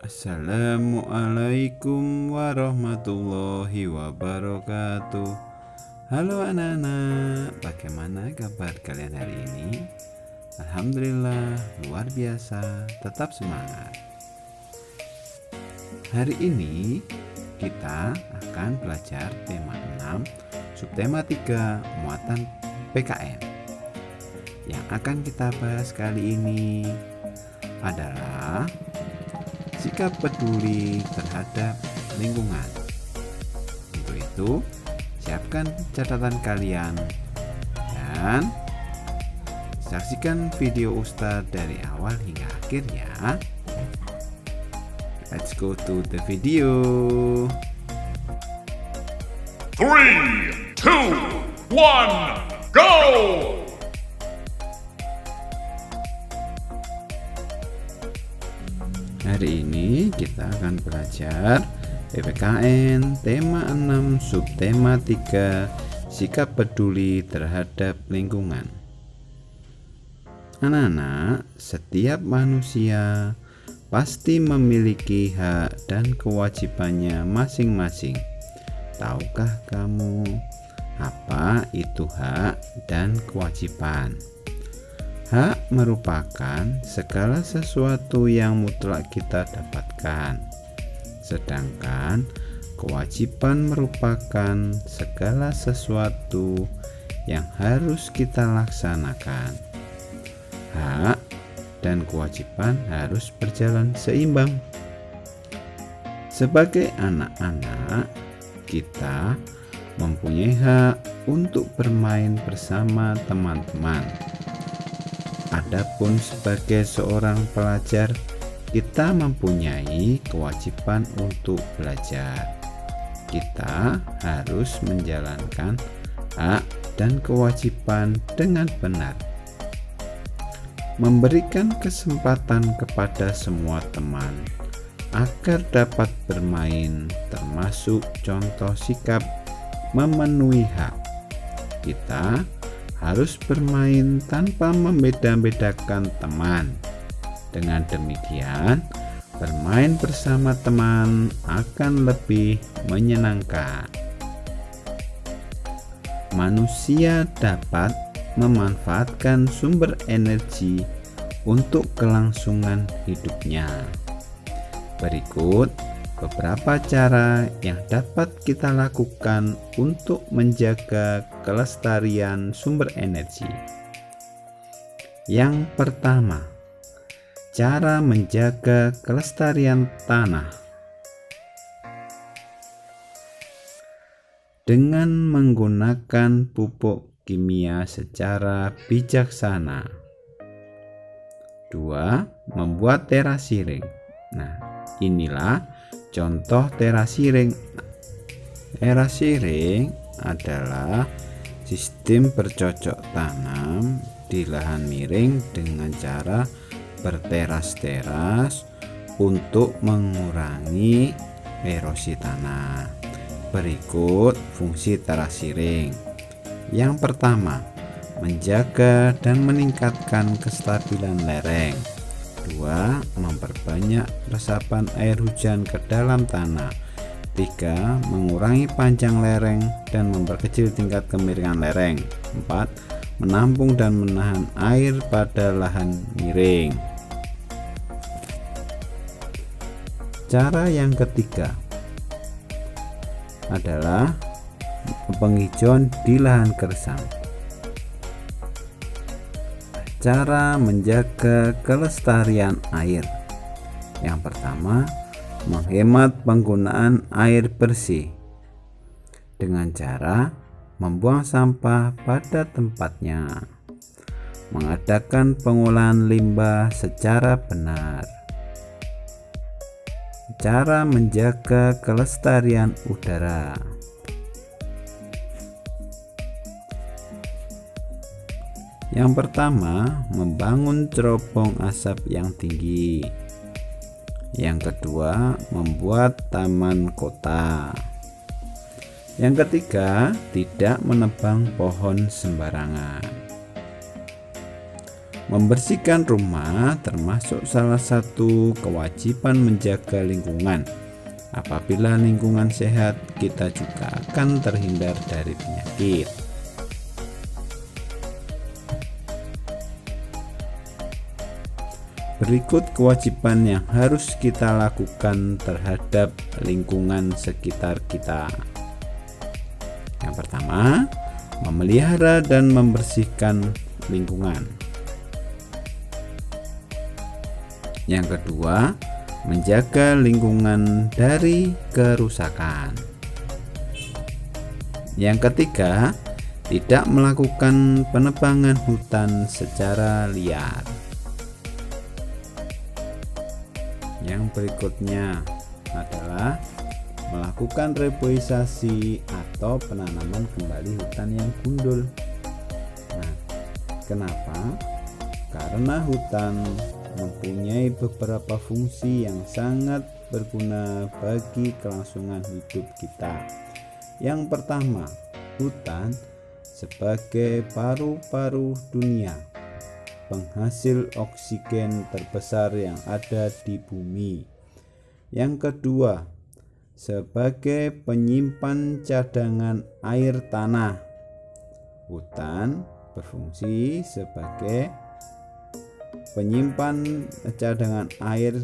Assalamualaikum warahmatullahi wabarakatuh. Halo anak-anak, bagaimana kabar kalian hari ini? Alhamdulillah, luar biasa, tetap semangat. Hari ini kita akan belajar tema 6, subtema 3, muatan PKN. Yang akan kita bahas kali ini adalah sikap peduli terhadap lingkungan. Untuk itu, siapkan catatan kalian dan saksikan video Ustadz dari awal hingga akhir ya. Let's go to the video. 3, 2, 1, go! Hari ini kita akan belajar PPKN tema 6 subtema 3, sikap peduli terhadap lingkungan. Anak-anak, setiap manusia pasti memiliki hak dan kewajibannya masing-masing. Tahukah kamu apa itu hak dan kewajiban? Hak merupakan segala sesuatu yang mutlak kita dapatkan, sedangkan kewajiban merupakan segala sesuatu yang harus kita laksanakan. Hak dan kewajiban harus berjalan seimbang. Sebagai anak-anak, kita mempunyai hak untuk bermain bersama teman-teman. Adapun sebagai seorang pelajar, kita mempunyai kewajiban untuk belajar. Kita harus menjalankan hak dan kewajiban dengan benar. Memberikan kesempatan kepada semua teman agar dapat bermain, termasuk contoh sikap memenuhi hak. Kita harus bermain tanpa membeda-bedakan teman. Dengan demikian, bermain bersama teman akan lebih menyenangkan. Manusia dapat memanfaatkan sumber energi untuk kelangsungan hidupnya. Berikut beberapa cara yang dapat kita lakukan untuk menjaga kelestarian sumber energi. Yang pertama, cara menjaga kelestarian tanah. Dengan menggunakan pupuk kimia secara bijaksana. 2. Membuat terasiring. Nah, inilah contoh terasiring. Terasiring adalah sistem bercocok tanam di lahan miring dengan cara berteras-teras untuk mengurangi erosi tanah. Berikut fungsi terasiring. Yang pertama, menjaga dan meningkatkan kestabilan lereng. 2. Memperbanyak resapan air hujan ke dalam tanah. 3. Mengurangi panjang lereng dan memperkecil tingkat kemiringan lereng. 4. Menampung dan menahan air pada lahan miring. Cara yang ketiga adalah penghijauan di lahan gersang. Cara menjaga kelestarian air. Yang pertama, menghemat penggunaan air bersih dengan cara membuang sampah pada tempatnya, mengadakan pengolahan limbah secara benar. Cara menjaga kelestarian udara. Yang pertama, membangun cerobong asap yang tinggi. Yang kedua, membuat taman kota. Yang ketiga, tidak menebang pohon sembarangan. Membersihkan rumah termasuk salah satu kewajiban menjaga lingkungan. Apabila lingkungan sehat, kita juga akan terhindar dari penyakit. Berikut kewajiban yang harus kita lakukan terhadap lingkungan sekitar kita. Yang pertama, memelihara dan membersihkan lingkungan. Yang kedua, menjaga lingkungan dari kerusakan. Yang ketiga, tidak melakukan penebangan hutan secara liar. Yang berikutnya adalah melakukan reboisasi atau penanaman kembali hutan yang gundul. Nah, kenapa? Karena hutan mempunyai beberapa fungsi yang sangat berguna bagi kelangsungan hidup kita. Yang pertama, hutan sebagai paru-paru dunia, penghasil oksigen terbesar yang ada di bumi. Yang kedua, sebagai penyimpan cadangan air tanah. Hutan berfungsi sebagai penyimpan cadangan air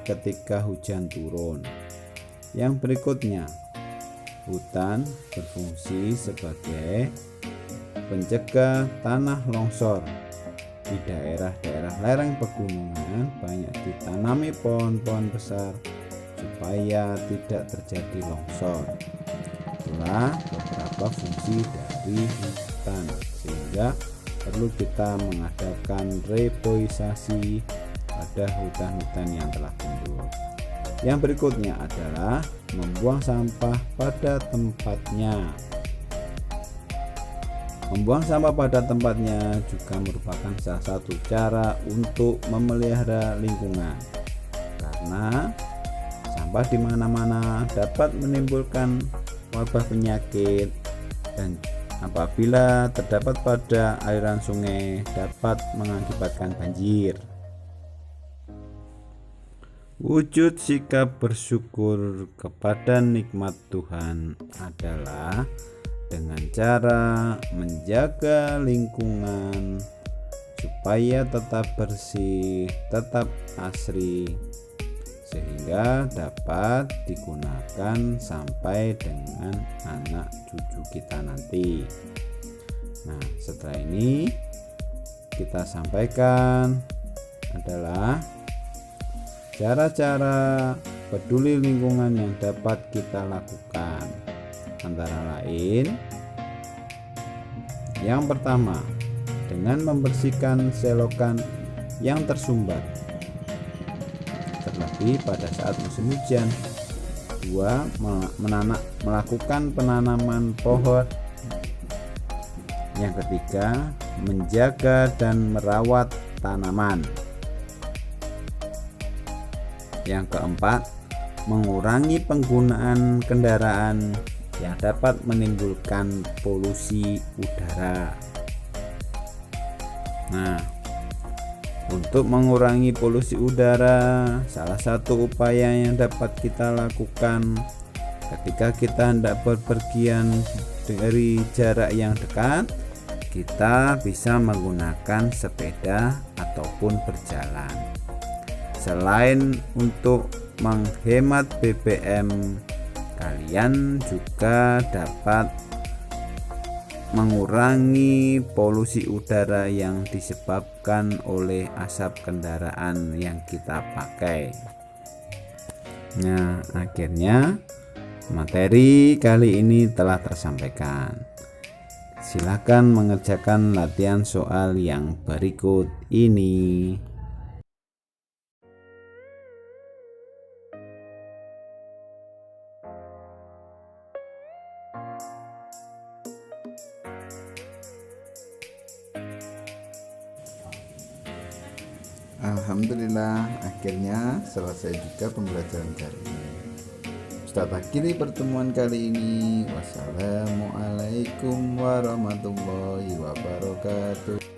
ketika hujan turun. Yang berikutnya, hutan berfungsi sebagai pencegah tanah longsor. Di daerah-daerah lereng pegunungan banyak ditanami pohon-pohon besar supaya tidak terjadi longsor. Itulah beberapa fungsi dari hutan, sehingga perlu kita mengadakan reboisasi pada hutan-hutan yang telah gundul. Yang berikutnya adalah membuang sampah pada tempatnya. Membuang sampah pada tempatnya juga merupakan salah satu cara untuk memelihara lingkungan, karena sampah di mana-mana dapat menimbulkan wabah penyakit, dan apabila terdapat pada aliran sungai dapat mengakibatkan banjir. Wujud sikap bersyukur kepada nikmat Tuhan adalah dengan cara menjaga lingkungan supaya tetap bersih, tetap asri, sehingga dapat digunakan sampai dengan anak cucu kita nanti. Nah, setelah ini kita sampaikan adalah cara-cara peduli lingkungan yang dapat kita lakukan. Antara lain, yang pertama, dengan membersihkan selokan yang tersumbat, terlebih pada saat musim hujan. Dua, melakukan penanaman pohon. Yang ketiga, menjaga dan merawat tanaman. Yang keempat, mengurangi penggunaan kendaraan yang dapat menimbulkan polusi udara. Nah, untuk mengurangi polusi udara, salah satu upaya yang dapat kita lakukan ketika kita hendak berpergian dari jarak yang dekat, kita bisa menggunakan sepeda ataupun berjalan. Selain untuk menghemat BBM, kalian juga dapat mengurangi polusi udara yang disebabkan oleh asap kendaraan yang kita pakai. Nah, akhirnya materi kali ini telah tersampaikan. Silakan mengerjakan latihan soal yang berikut ini. Alhamdulillah, akhirnya selesai juga pembelajaran kali ini. Ustadz akhiri pertemuan kali ini. Wassalamualaikum warahmatullahi wabarakatuh.